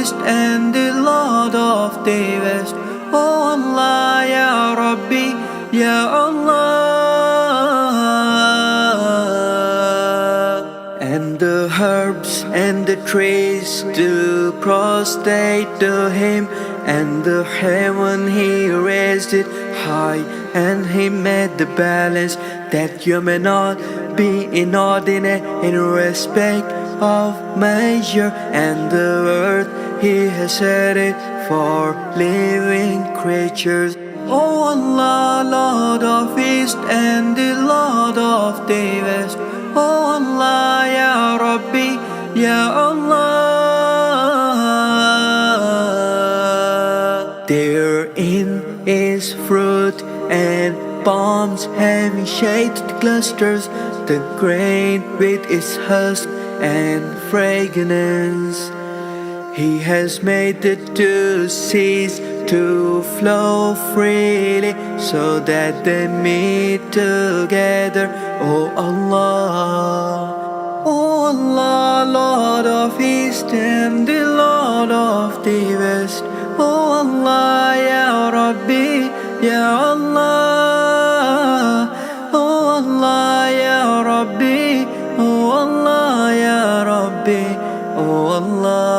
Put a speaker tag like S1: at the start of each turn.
S1: East and the Lord of the West. Oh Allah, Ya Rabbi, Ya Allah. And the herbs and the trees do prostrate to Him, and the heaven He raised it high, and He made the balance that you may not be inordinate in respect of measure, and the earth He has set it for living creatures. Oh Allah, Lord of East and the Lord of the West. Oh Allah, Ya Rabbi, Ya Allah. Therein is fruit and palms having shaded clusters, the grain with its husk and fragrance. He has made the two seas to flow freely, so that they meet together. Oh Allah, oh Allah, Lord of East and the Lord of the West. Oh Allah, Ya Rabbi, Ya Allah. Oh Allah, Ya Rabbi, oh Allah, Ya Rabbi, oh Allah.